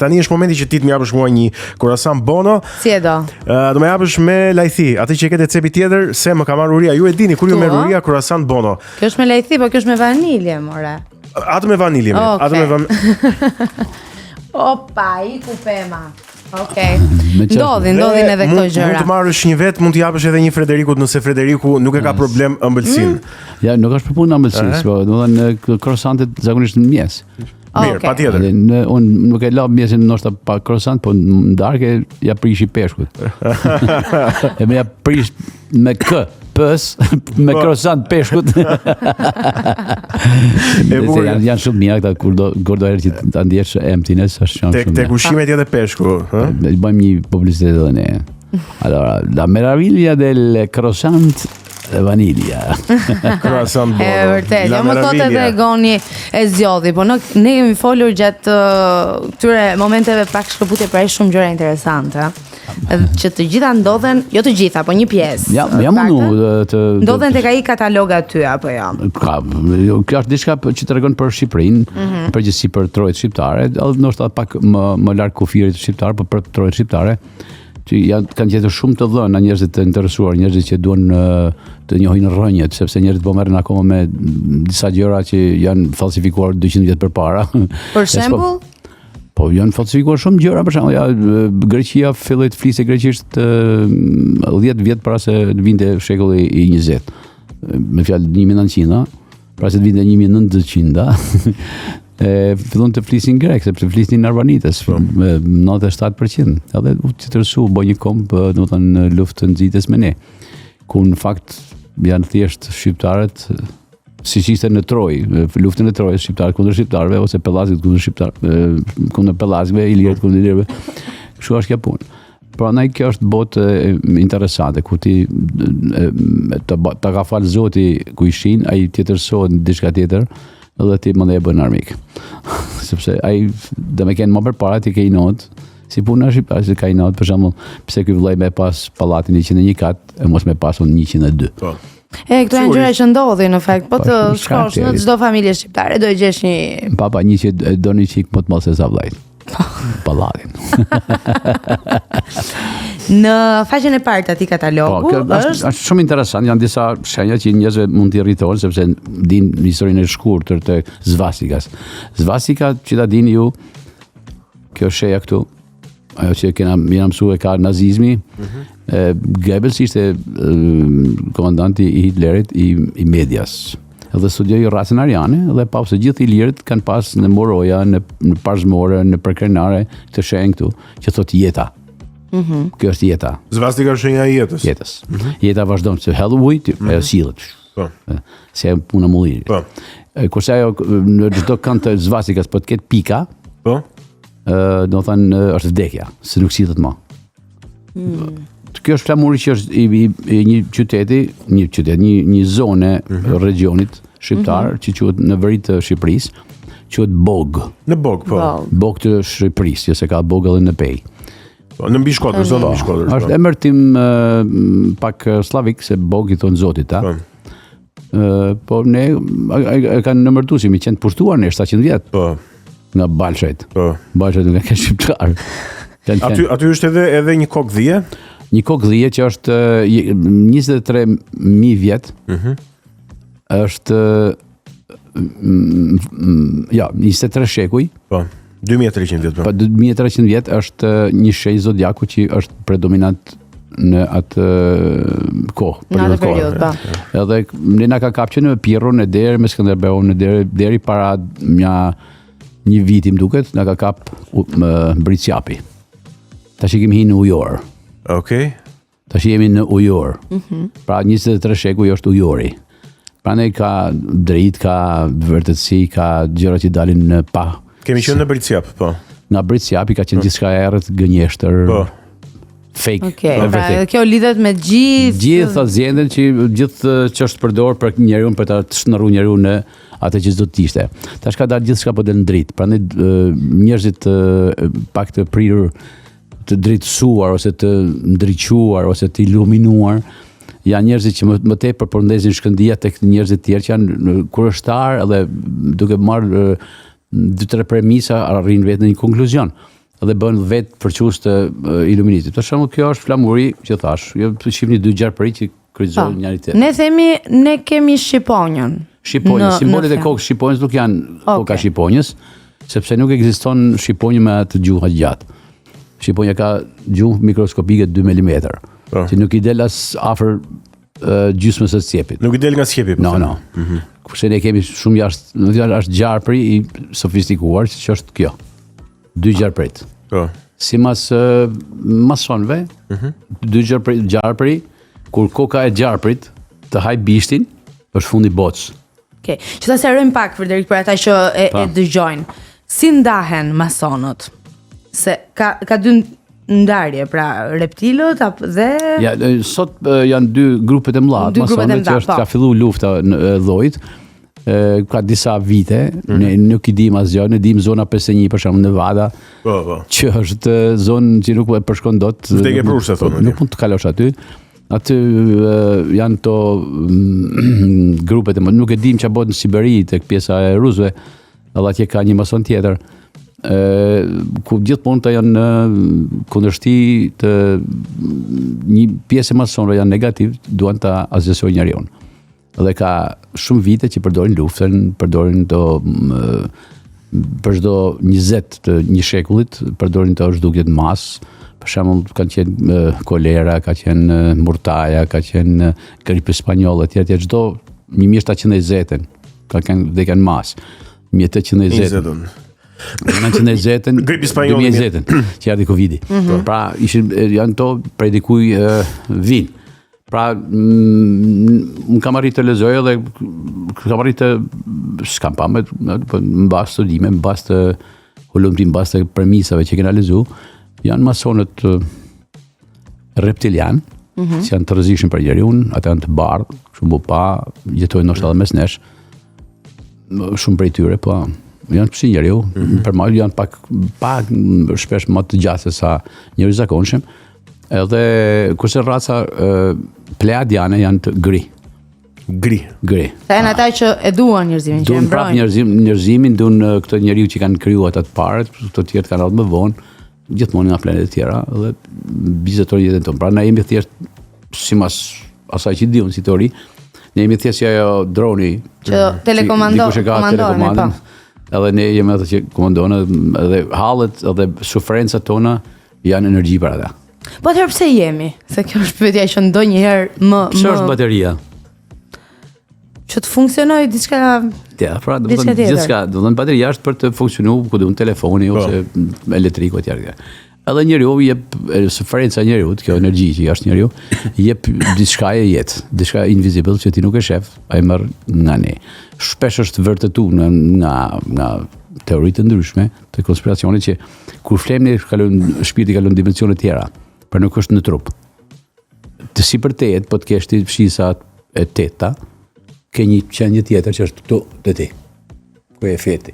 Tani është momenti që ti të më japësh mua një croissant Bono. Si e do? Do më japësh me lajthi. Atë që e ke te cepi tjetër, se më ka marrë uria. Ju e dini kur ju merr uria croissant Bono. Kjo është me lajthi, po kjo është me vanilje, more. Atë me vanilje. Okay. Atë me vanilje. Opa, i kupema. Okej. Ndodhin edhe këto gjëra. Mund të marrësh një vet, mund të japësh edhe një Frederikut nëse Frederiku nuk e ka problem ëmbëlsinë. Ja, nuk është për punë ëmbëlsisë, po domethënë croissantet zakonisht në mjes. Mirë, patjetër. Unë nuk e la mjesin ndoshta pa croissant, po në darkë ja prish i peshkut. E më ja prish me kë. Me croissant peshkut. Janë shumë mira këta kur do herë që ta ndjesh emptiness është shumë. Tek ushqimet edhe peshku, ë? Bëjmë një publicitet edhe ne. Allora, la meraviglia del croissant vaniglia. Croissant Bono. E vërtet, jo më thot edhe Goni e zgjodhi, po ne kemi folur gjatë këtyre momenteve pak shkëputje për shumë gjëra interesante. Edhe që të gjitha ndodhen, jo të gjitha, po një pjesë. Ja mundu të ndodhen tek ai katalog aty apo jo? Ka, kjo është diçka që tregon për Shqipërinë, përgjithësi për trojët shqiptare, edhe ndoshta pak më larg kufirit shqiptar, por për trojët shqiptare që kanë gjetur shumë të dhëna njerëzit të interesuar, njerëzit që duan të njohin rrënjët, sepse njerëzit po merren akoma me disa gjëra që janë falsifikuar 200 vjet përpara. Për shembull? Po janë falsifikuar shumë gjëra, për shembull, Greqia filloi të flisë greqisht 10 vjet para se të vinte shekulli i 20. Me fjalë 1900, para se të vinte 1900. Fillon të flisin grek, sepse flisin arvanites, me 97%. Edhe u titërsu, bë një komp, do të thënë luftë të nxitës me ne. Ku në fakt janë thjesht shqiptarët, siç ishte në Trojë, luftën e Trojës, shqiptarët kundër shqiptarëve ose pellazit kundër pellazëve, ilirët kundër ilirëve. Kështu është kjo punë. Prandaj kjo është botë interesante, ku ti ta ka fal Zoti ku ishin, ai tjetërsohet në diçka tjetër. Edhe ti më dhe e bën armik. Sepse ai dhe me kenë më përpara ti ke i not, si puna shqiptare, si ka i not, për shembull, pse ky vëllai me pas pallatin 101 kat, e mos me pasun 102. Po. Këto janë gjëra që ndodhin në fakt, po të shkosh në çdo familje shqiptare do e gjesh një papa një që doni çik më të madh se sa vllajt. Pallatin. Në faqen e parë të atij katalogu është shumë interesant, janë disa shenja që njerëzve mund t'i irritojnë sepse dinë historinë e shkurtër të svastikas. Svastika, që ta dini ju, kjo shenja këtu, ajo që jena mësuar ka nazizmi, Goebbels ishte komandanti i Hitlerit i medias. Edhe studioi rasën ariane dhe pa se gjithë ilirët kanë pas në Moroja, në Parzmore, në Përkrenare, të shenjë këtu, që thot jeta. Kjo është jeta. Svastika është shenja e jetës. Jetës. Jeta vazhdon të hellë ujë, ajo sillet. Po. Se puna mullir. Po. Kurse ajo në çdo kënd të svastikas po të ketë pika, po. Do të thënë është vdekja, se nuk sillet më. Kjo është flamuri që është i një qyteti, një zone regionit shqiptar që quhet në veri të Shqipërisë, quhet Bog. Në Bog, po. Bog të Shqipërisë, se ka Bog edhe në Pej. Në mbi Shkodër, zonë mbi Shkodër. Është emërtim pak slavik, se Bog i thon Zotit, a? Po ne kanë nëmërtuar si mi qenë pushtuar në 700 vjet. Po. Nga Balshajt. Po. Balshajt nuk ka shqiptar. Aty është edhe një kokë dhije? Një kokë dhije që është 23.000 vjet. Është 23 shekuj. Po. 2300 vjet. Po 2300 vjet është një shenjë zodiaku që është predominant në atë kohë. Në atë periudhë, po. Edhe ne na ka kapur në Pirrun e deri me Skënderbeun deri para një viti më duket, na ka kap Britsjapi. Tash kemi hinë në ujor. Okej. Tash jemi në ujor. Pra 23 shekuj është ujori. Prandaj ka drejt, ka vërtetësi, ka gjëra që dalin në pa. Kemi qenë në Britsjap, po. Nga Britsjapi ka qenë gjithçka errët, gënjeshtër. Po. Fake. Pra kjo lidhet me gjithë zgjendjen që gjithë ç'është përdor për njeriu për ta shndërruar njeriu në atë që do të ishte. Tash ka dalë gjithçka po del në dritë. Prandaj njerëzit pak të prirur të drejtësuar ose të ndriçuar ose të iluminuar janë njerëzit që më tepër përndesin shkëndija tek njerëzit tjerë që janë kurioztar edhe duke marrë 2-3 premisa arrin vetë në një konkluzion. dhe bën vetë përçues të iluminitit. Për shembull, kjo është flamuri që thash, ju shihni dy gjarpëri që kryqëzojnë njëri tjetrin. Ne themi ne kemi shqiponjën. Shqiponjë, simbolet e kokës shqiponjës nuk janë koka shqiponjës, sepse nuk ekziston shqiponjë me atë gjuhë gjatë. Shqiponja ka gjuhë mikroskopike 2 mm, që nuk i del as afër gjysmës së cepit. Nuk i del nga sqepi. No. Kurse ne kemi shumë jashtë, është gjarpëri i sofistikuar, që është kjo. 2 gjarpërit. Si mas masonëve, 2 gjarpëri, kur koka e gjarpërit të haj bishtin, është fundi bocës. Okej. Që ta sqarojmë pak Frederik për ata që e dëgjojnë. Si ndahen masonët? Se ka dy ndarje, pra reptilët dhe sot janë 2 grupet e mëdha masonëve që është ka filluar lufta në llojit. Ka disa vite, ne nuk i dim asgjë, ne dim zona 51 për shembull Nevada. Që është zonë që nuk e përshkon dot. Vdekje prurse thonë. Nuk mund të kalosh aty. Aty janë to grupet e nuk e dim çfarë bëhet në Siberi tek pjesa e rusëve. Edhe atje ka një mason tjetër. Ku gjithë punëta janë kundërshti të një pjesë e masonëve janë negativ, duan ta azhësojnë njeriu. Dhe ka shumë vite që përdorin luftën, përdorin për çdo 20 të një shekullit, përdorin të zhdukjet mas. Për shembull, kanë qenë kolera, ka qenë murtaja, ka qenë gripe spanjolle, etj. Çdo 1720 kanë mas. 1820. 1920 gripe spanjolle 2020 që erdhi Covidi. Pra janë to prej dikuj vin. Pra, më kam arrit të lexoj dhe kam arrit të s'kam pa në bazë studime, në bazë të hulumtim, në bazë të premisave që kena lexuar, janë masonët reptilian, që janë të rrezikshëm për njeriu, ata janë të bardhë, shumë pa, jetojnë ndoshta edhe mes nesh. Shumë prej tyre, po janë si njeriu, për mal janë pak shpesh më të gjatë se sa njeriu zakonshëm. Edhe kurse raca pleiadiane janë të gri. Gri. Ta janë ata që e duan njerëzimin, që e mbrojnë. Duan njerëzimin, duan këto njeriu që kanë krijuar ata të parët, këto të tjerë kanë ardhur më vonë, gjithmonë nga planetet tjera dhe vizitojnë jetën tonë. Pra na jemi thjesht sipas asaj që diun si teori, ne jemi thjesht ajo droni që telekomandon. Edhe ne jemi ato që komandojnë edhe hallet edhe sufrencat tona janë energji për ata. Po atëherë pse jemi? Se kjo është pyetja që ndonjëherë më Pse është bateria? Që të funksionojë diçka. Pra, gjithçka, do të thënë bateria është për të funksionuar ku do të telefoni ose elektriku etj. Edhe njeriu jep sufrenca njeriu, kjo energji që jashtë njeriu, jep diçka e jetë, diçka invisible që ti nuk e shef, ai merr nga ne. Shpesh është vërtetuar nga teoritë ndryshme të konspiracionit që kur flemni shpirti kalon dimensione të tjera, por nuk është në trup. Të sipërtet, po të kesh ti fshisa e teta, ke një qenie tjetër që është këtu te ti. Ku e feti.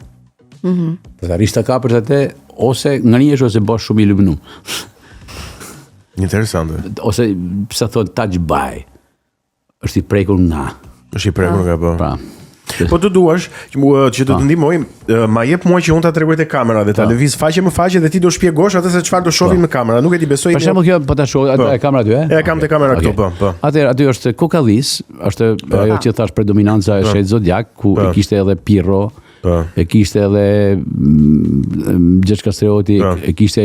Po ta rish ta kapësh atë ose ngrihesh ose bosh shumë iluminum. Interesante. Ose pse thon touch by. Është i prekur nga. Është i prekur nga po. Pra. Po të duash që të ndihmoj, ma jep mua që unë ta tregoj te kamera dhe ta lëviz faqe më faqe dhe ti do shpjegosh atë se çfarë do shohim në kamera. Nuk e di besoj. Për shembull kjo po ta shoh e kamera aty, E kam te kamera këtu, po. Atëherë aty është kokallis, është ajo që thash predominanca e shejt zodiak, ku e kishte edhe Pirro, e kishte edhe Gjergj Kastrioti, e kishte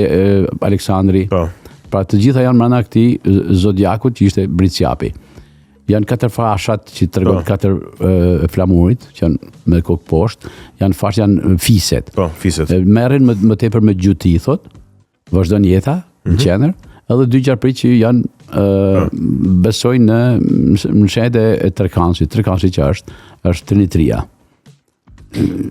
Aleksandri. Pra të gjitha janë brenda këtij zodiakut që ishte Briciapi. Janë 4 fashat që tregon 4 flamurit, që janë me kokë poshtë, janë fiset. Fiset. Merren më tepër me gjuti, thot, vazhdon jeta në qendër, edhe 2 gjarprit që janë besojnë në shenjtë e trekansit. Trekansi që është Trinitria.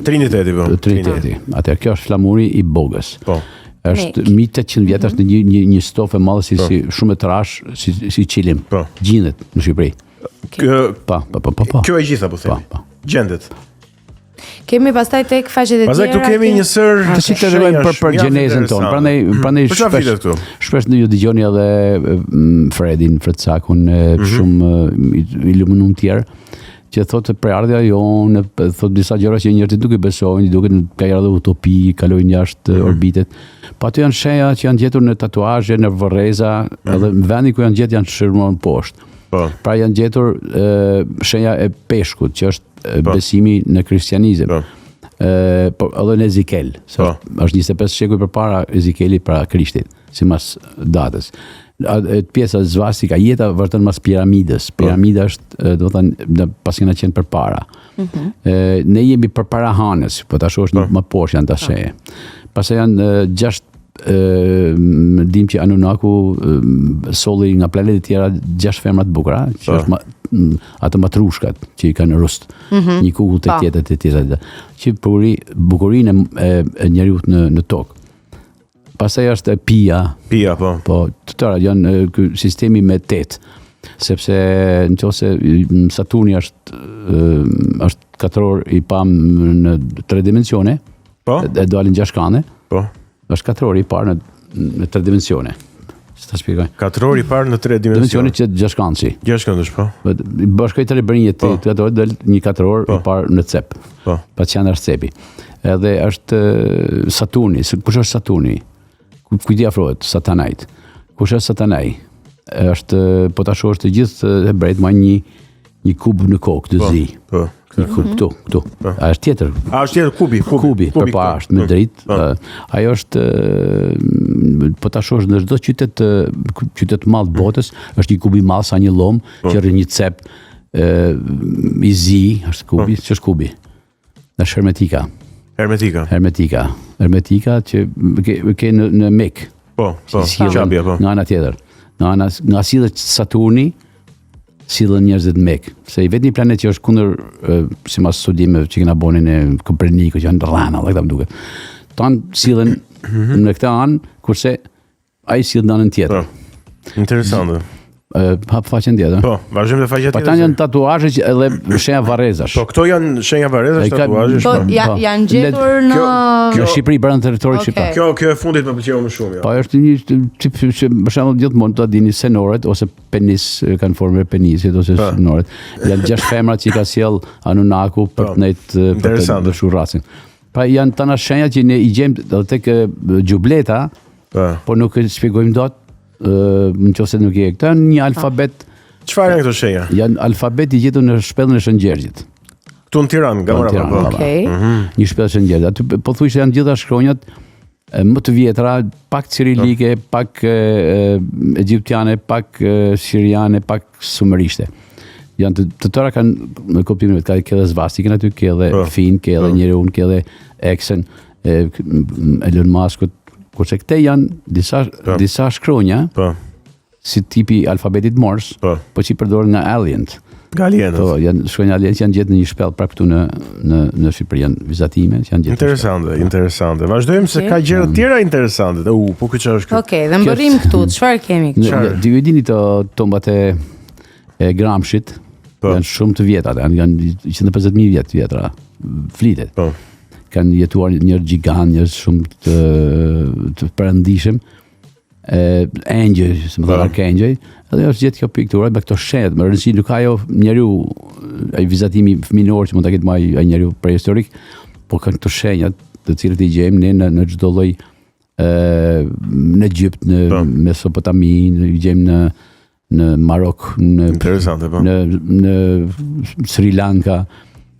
Triniteti, po. Triniteti. Atëherë kjo është flamuri i bogës. Po. Është 1800 vjet, është një stofë e madhe si shumë e trash, si qilim. Gjendet në Shqipëri. Kjo e gjitha po themi. Gjendet. Kemi pastaj tek faqet e tjera. Pastaj këtu kemi një sër të si të rrojmë për gjenezën tonë. Prandaj shpesh ju dëgjoni edhe Fredin, Fredsakun, shumë iluminum tjerë, që thotë prejardhja jonë, thotë disa gjëra që njerëzit nuk i besojnë, duket ka ardhur utopi, kalojnë jashtë orbitet. Po aty janë shenja që janë gjetur në tatuazhe, në vërreza, edhe në vendin ku janë gjetur janë shërmuar poshtë. Pra janë gjetur shenja e peshkut, që është besimi në kristianizëm. Por edhe në Ezikel, është 25 shekuj përpara Ezikelit pra Krishtit, sipas datës. Pjesa zvastika, jeta vërtet mas piramidës. Piramida është, do të thënë, pas kena qenë përpara. Ne jemi përpara hanës, po tash është më poshtë janë ta shenje. Pastaj janë 6 dim që Anunnaku solli nga planetet tjera 6 femra të bukura, që është ato matrushkat që i kanë rust. Një kukull të tjetër, që bukurinë e njeriut në tokë. Pastaj është Pia, po të tëra janë ky sistemi me 8, sepse nëse Saturni është katror i pam në 3 dimensione, e dalin 6 kane, është katror i parë në 3 dimensione. Ta shpjegoj. Katror i parë në 3 dimensione që 6 kanësi. 6 kanësh, po. Bashkoj 3 brinjet të ato del një katror i parë në cep. Pa që janë është cepi. Edhe është Saturni, kush është Saturni? Kujti afrohet, Satanajt. Kush është Satanaj? Është, po tash është të gjithë hebrejt ma një kub në kokë, të zi. Një kub, këtu. A është tjetër? A është tjetër, kubi, përpara është me dritë. Ajo është, po tash është në çdo qytet madh botës, është një kubi madh sa një lom, që rrë një cep i zi, është kubi, që është kubi? Është Hermetika që ke në Mek. Gjambja, po. Nga ana tjetër. Nga sillet Saturni, sillen njerëzit Mek. Se i vetë një planet që është kundër, sipas studimeve që kena bonin e Kopernikut, që janë rrana, dhe këta më duket. Tanë sillen në këtë anë, kurse ai sillet në anën tjetër. Interesante. Hap faqen tjetër. Po, vazhdojmë të faqen tjetër. Ata janë tatuazhe që edhe shenja varrezash. Po, këto janë shenja varrezash, tatuazhesh. Po, janë gjetur në Shqipëri, brenda territorit shqiptar. Kjo e fundit më pëlqeu më shumë. Po, është një tip që për shembull gjithmonë ta dini senoret ose penis kanë formën e penisit ose senoret. Janë 6 femra që i ka sjell Anunnaku për të dëshuar racin. Pa janë tana shenja që ne i gjejmë edhe tek gjubleta, por nuk e shpjegojmë dot. Në qoftë se nuk e këta janë një alfabet. Çfarë janë këto shenja? Janë alfabet i gjetur në shpellën e Shëngjergjit. Këtu në Tiranë, Gamara. Një shpellë Shëngjergjit. Aty po thuaj se janë gjitha shkronjat më të vjetra, pak cirilike, pak egjiptiane, pak siriane, pak sumerishte. Janë të tëra kanë koptimin ka edhe svastikën aty, ka edhe fin, ka edhe njeriun, ka edhe X-ën, Elon Muskut. Kurse këte janë disa shkronja, si tipi alfabetit Morse, po që i përdorën nga alienët. Nga alienët? Shkronja alienët janë gjetë në një shpellë prapë këtu në Shqipëri, janë vizatime. Interesante. Vazhdojmë se ka gjëra tjera interesante. Po këtë që është këtë? Okej, dhe mbërrim këtu, çfarë kemi këtu? Dy e dini të tombat e Gramshit, janë shumë të vjetat, janë 150.000 vjetra, flitet. Kanë jetuar njërë gjigant, njërë shumë të përëndishëm, engjëj, se më dhe arkengjëj, edhe është gjithë kjo piktura, me këto shenjat, më rëndësi nuk ajo njeriu, ai vizatimi fëminor që mund të ketë ai njeriu prehistorik, po kanë këto shenjat të cilët i gjejmë ne në çdo lloj në Egjipt, në Mesopotami, i gjejmë në Marok, në Sri Lanka,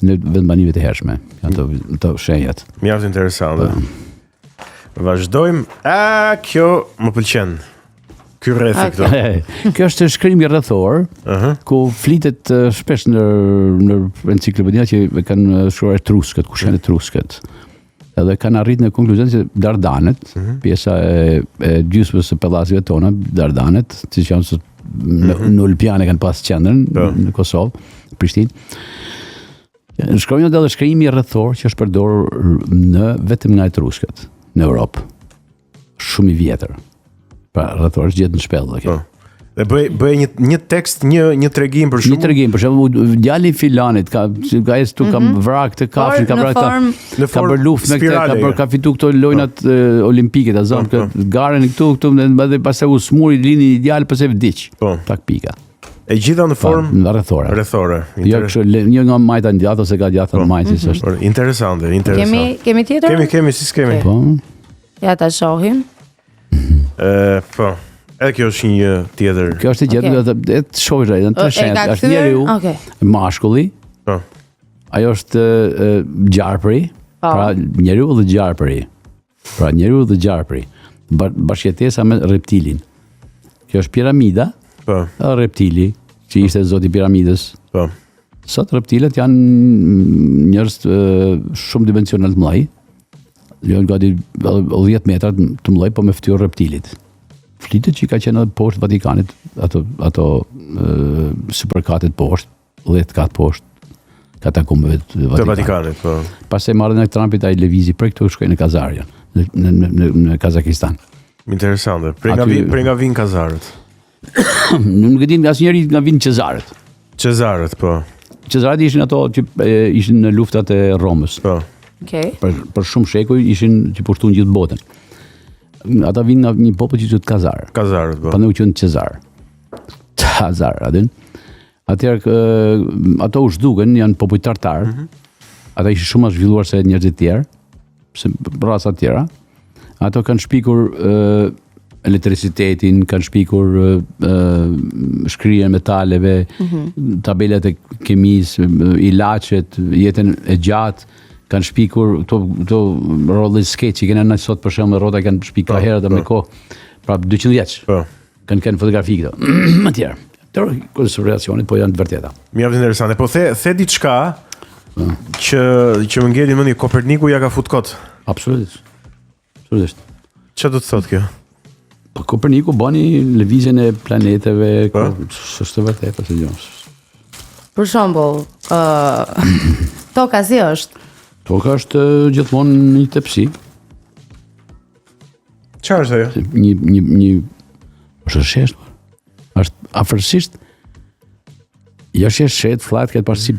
në vendbanive të hershme, janë të shenjat. Mjaft interesante. Vazhdojmë. Kjo më pëlqen. Ky rrethi këtu. Kjo është shkrimi rrethor, ku flitet shpesh në enciklopedia që kanë shkruar etruskët, kush janë etruskët. Edhe kanë arritur në konkluzion se Dardanet, pjesa e gjysmës së pellasive tona, Dardanet, siç janë në Ulpiane kanë pas qendrën në Kosovë, Prishtinë. Shkronjat edhe shkrimi rrethor që është përdorur vetëm nga etruskët në Europë. Shumë i vjetër. Pra rrethor është gjetur në shpellë kjo. Dhe bëj një tekst, një tregim për shumë. Një tregim, për shembull, djali filanit ka vrar këtë kafshin, ka vrar këtë, ka bërë luftë me këtë, ka fitu këto lojnat olimpike, ta zon këtë garën këtu, edhe pastaj u smuri lini një djalë pse vdiq. Tak pika. E gjitha në formë rrethore. Rrethore. Jo kështu një nga majta ndjatë ose ka djathtë majtë si është. Interesante. Kemi tjetër? Kemi si s'kemi. Po. Ja ta shohim. Po. Edhe kjo është një tjetër. Kjo është tjetër, të shohësh ai, të shenjtë. Është njeriu, mashkulli. Po. Ajo është gjarpëri. Pra njeriu dhe gjarpëri. Bashkëjetesa me reptilin. Kjo është piramida. Po. Reptili, që ishte zoti i piramidës. Po. Sot reptilet janë njerëz shumë dimensional të mëdhenj. Jo gati 10 metra të mëdhenj, po me fytyrë reptilit. Flitet që ka qenë edhe poshtë Vatikanit, ato superkatet poshtë, 10 kat poshtë katakumbeve të Vatikanit. Po. Pastaj marrën e Trumpit ai lëvizi prej këtu shkoi në Kazarjan, në Kazakistan. Interesante. Prej nga vin Kazarët. Nuk e din asnjëri nga vin Cezarët. Cezarët, po. Cezarët ishin ato që ishin në luftat e Romës. Po. Okej. Për shumë shekuj ishin që pushtuan gjithë botën. Ata vinë nga një popull që quhet Kazar. Kazarët, po. Prandaj u quhen Cezar. Cezar, a din? Atëherë ato u zhduken, janë popull tartar. Ata ishin shumë më zhvilluar se njerëzit e tjerë, se raca të tjera. Ato kanë shpikur elektricitetin, kanë shpikur shkrirjen metaleve, tabelat e kimisë, ilaçet, jetën e gjatë. Kanë shpikur këto roller skate që kena në sot për shembull rrota kanë shpikur ka herë me kohë. Pra 200 vjeç. Po. Kanë fotografi këto. Më tjerë. Këto konspiracionet po janë të vërteta. Mjaft interesante. Po the diçka që më ngeli mendje Koperniku ja ka fut kot. Absolutisht. Çfarë do të thotë kjo? Po Koperniku bani lëvizjen e planeteve, është vërtet apo jo? Për shembull, toka si është? Toka është gjithmonë një tepsi. Çfarë është ajo? Një është shesht. Është afërsisht. Jo shesht, flat këtë parësi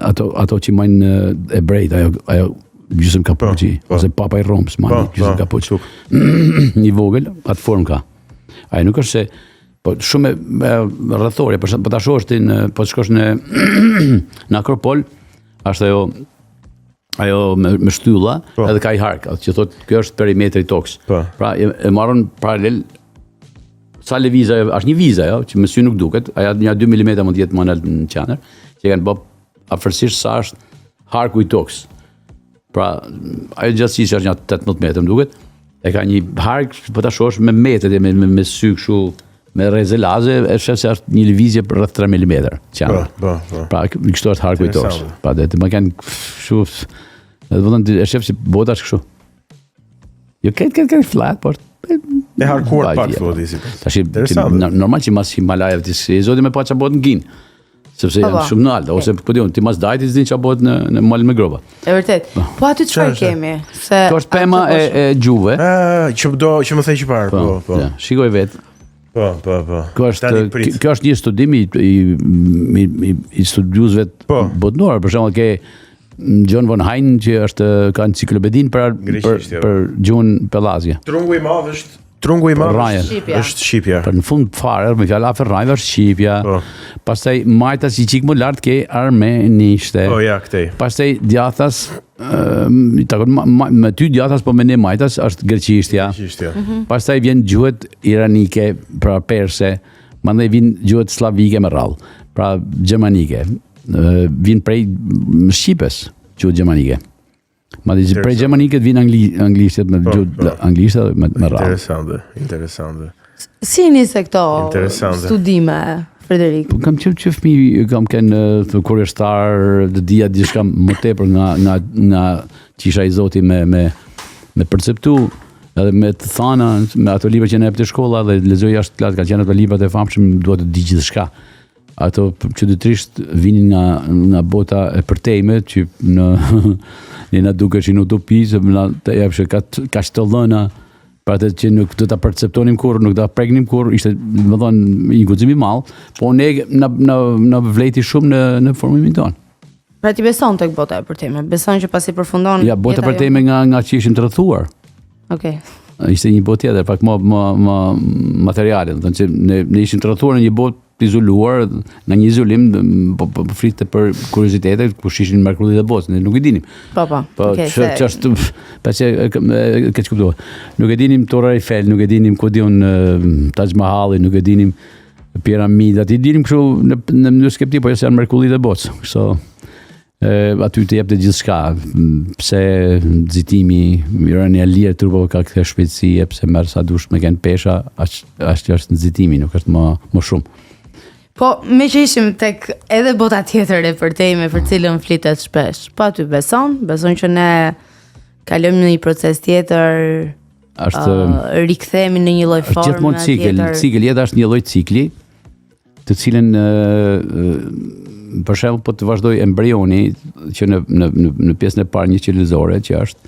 ato që majnë ebrejt, ajo gjysmë kapuçi, ose papa i Romës, gjysmë kapuçi. Një vogël, atë formë ka. Ajo nuk është se po shumë rrethore, po ta shohësh ti po të shkosh në Akropol, është ajo me shtylla, edhe ka i hark, që thotë kjo është perimetri i tokës. Pra e marrën paralel sa lëvizja, është një vizë ajo, që me sy nuk duket, ajo një 2 mm mund të jetë më në qendër, që kanë bë afërsisht sa është harku i tokës. Pra ajo gjatësisht është një 18 metra më duket. E ka një hark, po ta shohësh me metët me sy kështu me rezelaze, e shef se është një lëvizje për rreth 3 mm. Pra kështu është harku i tokës. Pa dhe të më kanë kështu, e shef si bota është kështu. Jo këtë flat, por e harkuar pak thotë si. Tash normal që mas Himalajave ti zoti me pa çfarë bëhet në Gin. Sepse janë shumë në alta, ose po diun, ti mas dajti s'din çfarë bëhet në mal me gropa. E vërtet. Po aty çfarë kemi? Se kjo është pema e gjuve. Që më thej që parë, po. Shikoj vetë. Po. Kjo është një studim i studiuesve botëror, për shembull ke John von Hein që ka enciklopedin për gjuhën pellazje. Trungu i madh është Shqipja. Për në fund fare, me fjalë afër rrajve është Shqipja. Pastaj majtas i çik më lart ke armenishte. Po ja këtej. Pastaj djathas me ty djathas po me ne majtas është greqishtja. Pastaj vjen gjuhët iranike, pra perse, mandej vjen gjuhët slavike me radhë, pra gjermanike. Vjen prej shqipes, gjuhët gjermanike. Madje prej gjermaniket vjen anglishtet me gjuhë anglishte me radhë. Interesante. Si nisi këto studime, Frederik? Kam qenë fëmijë, kam kënë kurioztar, të dija diçka më tepër nga qisha i Zotit me perceptu, edhe me të thana, me ato libra që ne jep te shkolla dhe lexoj jashtë klasë, ka qenë ato librat e famshëm, duhet të di gjithçka. Ato çuditërisht vinin nga bota e përtejme që ne na dukeshin utopi, se na të jepshë ka shtëllëna, pra atë që nuk do ta perceptonim kurrë, nuk do ta preknim kurrë, ishte domethënë një guxim i madh, po ne na vleti shumë në formimin tonë. Pra ti beson tek bota e përtejme, beson që pasi përfundon ja bota e përtejme nga që ishim të rrethuar. Okej. Ishte një botë tjetër, pak më materiale, do të thonë që ne ishim të rrethuar në një botë izoluar në një izolim, po flitte për kuriozitete, kush ishin mrekullitë e botës, ne nuk e dinim. Po. Ç'është, pse ke kuptuar. Nuk e dinim Torre Eiffel, nuk e dinim ku diun Taj Mahal, nuk e dinim piramidat, i dinim kështu në mënyrë skeptike, po janë mrekullitë e botës. Kështu aty të jep të gjithë shka, pse nxitimi, rënia lirë trupave ka këtë shpejtësi, pse merr sa dush me kënë pesha, ashtë është nxitimi, nuk është më shumë. Po, me që ishim tek edhe bota tjetër e përtejme për cilën flitet shpesh, po aty beson që ne kalojmë në një proces tjetër, rikthehemi në një lloj forme gjithmonë cikël, jeta është një lloj cikli, të cilën për shembull po të vazhdoj embrioni që në pjesën e parë një qelizore që është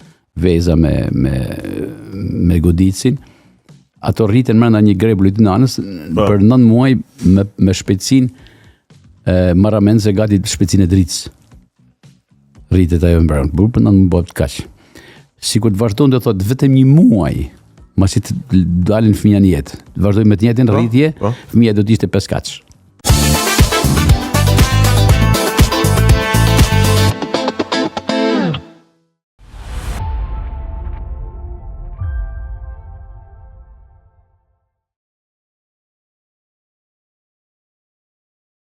veza me godicin, ato rriten brenda një grebulli të nanës për 9 muaj me shpejtësinë marramendse gati shpejtësinë e dritës. Rritet ajo embrion, për 9 muaj bëhet kaq. Sikur të vazhdon të thotë vetëm një muaj, masi të dalin fëmija në jetë. Vazhdoj me të njëjtën rritje, fëmija do të ishte 5 kaç.